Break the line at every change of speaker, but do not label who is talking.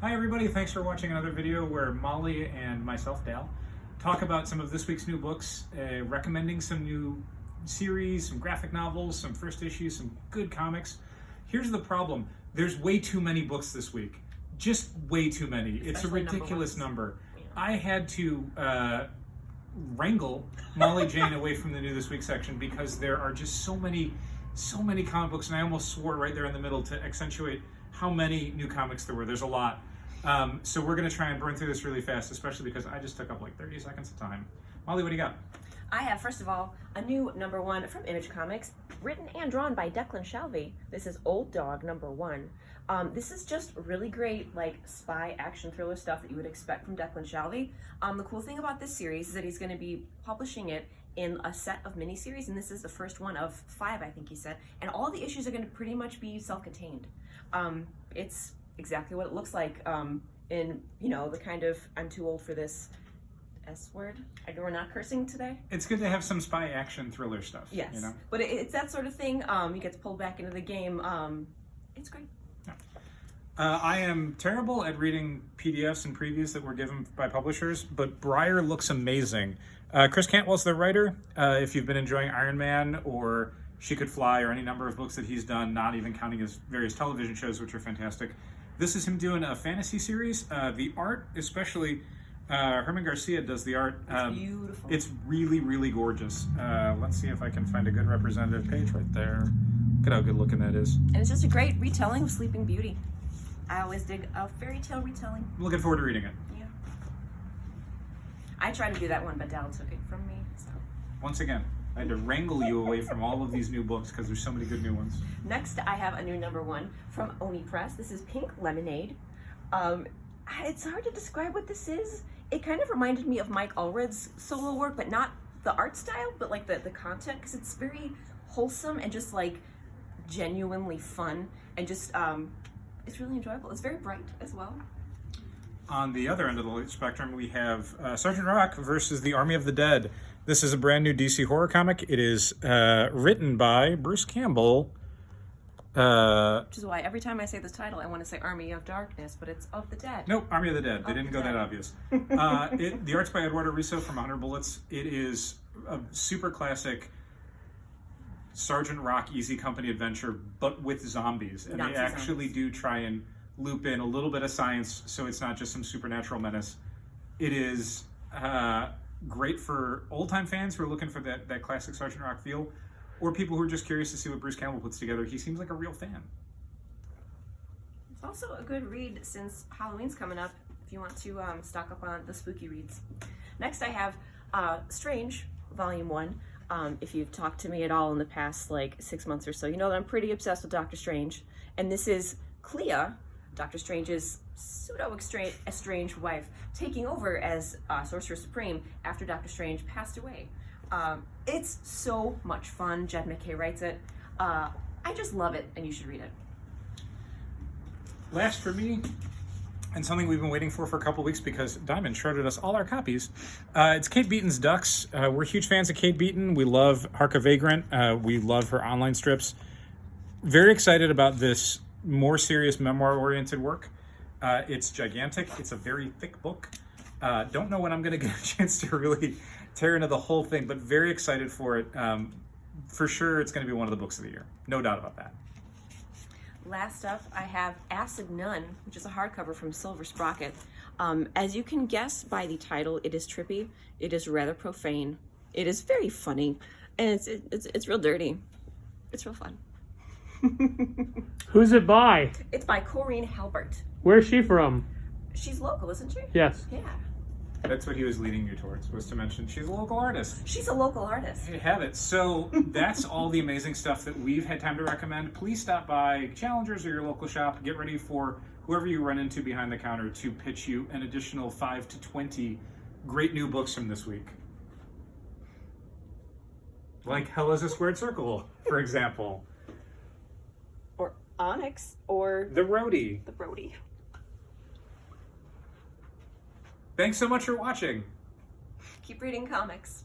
Hi everybody, thanks for watching another video where Molly and myself, Dal, talk about some of this week's new books, recommending some new series, some graphic novels, some first issues, some good comics. Here's the problem. There's way too many books this week. Just way too many. It's a ridiculous number. Yeah. I had to wrangle Molly Jane away from the new this week section because there are just so many comic books, and I almost swore right there in the middle to accentuate how many new comics there were. There's a lot. So we're going to try and burn through this really fast, especially because I just took up like 30 seconds of time. Molly, what do you got?
I have, first of all, a new #1 from Image Comics, written and drawn by Declan Shalvey. This is Old Dog #1. This is just really great, like, spy action thriller stuff that you would expect from Declan Shalvey. The cool thing about this series is that he's going to be publishing it in a set of miniseries, and this is the first one of 5, I think he said. And all the issues are going to pretty much be self-contained. It's exactly what it looks like in, you know, the kind of, I'm too old for this S word. I know we're not cursing today.
It's good to have some spy action thriller stuff.
Yes,
you know?
But it's that sort of thing. He gets pulled back into the game. It's great.
Yeah. I am terrible at reading PDFs and previews that were given by publishers, but BRIAR looks amazing. Chris Cantwell's the writer. If you've been enjoying Iron Man or She Could Fly or any number of books that he's done, not even counting his various television shows, which are fantastic, this is him doing a fantasy series. The art, especially, Herman Garcia does the art.
It's beautiful.
It's really, really gorgeous. Let's see if I can find a good representative page right there. Look at how good looking that is.
And it's just a great retelling of Sleeping Beauty. I always dig a fairy tale retelling.
I'm looking forward to reading it.
Yeah. I tried to do that one, but Dal took it from me. So.
Once again, I had to wrangle you away from all of these new books because there's so many good new ones.
Next, I have a new #1 from Oni Press. This is Pink Lemonade. It's hard to describe what this is. It kind of reminded me of Mike Allred's solo work, but not the art style, but like the content, because it's very wholesome and just like genuinely fun, and just it's really enjoyable. It's very bright as well.
On the other end of the spectrum, we have Sergeant Rock versus the Army of the Dead. This is a brand new DC horror comic. It is written by Bruce Campbell.
Which is why every time I say this title, I want to say Army of Darkness, but it's of the Dead.
Nope, Army of the Dead. They didn't go that obvious. The art's by Eduardo Risso from 100 Bullets. It is a super classic Sergeant Rock Easy Company adventure, but with zombies. And they actually do try and loop in a little bit of science, so it's not just some supernatural menace. It is great for old-time fans who are looking for that classic Sergeant Rock feel, or people who are just curious to see what Bruce Campbell puts together. He seems like a real fan.
It's also a good read since Halloween's coming up, if you want to stock up on the spooky reads. Next, I have Strange, Volume 1. If you've talked to me at all in the past, like, 6 months or so, you know that I'm pretty obsessed with Doctor Strange. And this is Clea, Doctor Strange's pseudo-estranged wife, taking over as Sorcerer Supreme after Doctor Strange passed away. It's so much fun. Jed McKay writes it. I just love it, and you should read it.
Last for me, and something we've been waiting for a couple weeks because Diamond shredded us all our copies. It's Kate Beaton's Ducks. We're huge fans of Kate Beaton. We love Hark a Vagrant. We love her online strips. Very excited about this more serious memoir-oriented work. It's gigantic. It's a very thick book. Don't know when I'm going to get a chance to really tear into the whole thing, but very excited for it. For sure, it's going to be one of the books of the year. No doubt about that.
Last up, I have ACID NUN, which is a hardcover from Silver Sprocket. As you can guess by the title, it is trippy. It is rather profane. It is very funny, and it's real dirty. It's real fun.
Who's it by?
It's by Corinne Halbert.
Where's she from?
She's local, isn't she?
Yes.
Yeah.
That's what he was leading you towards, was to mention she's a local artist.
She's a local artist.
There you have it. So that's all the amazing stuff that we've had time to recommend. Please stop by Challengers or your local shop. Get ready for whoever you run into behind the counter to pitch you an additional 5 to 20 great new books from this week. Like Hell is a Squared Circle, for example.
Or Onyx, or
The Roadie.
The ROADIE.
Thanks so much for watching.
Keep reading comics.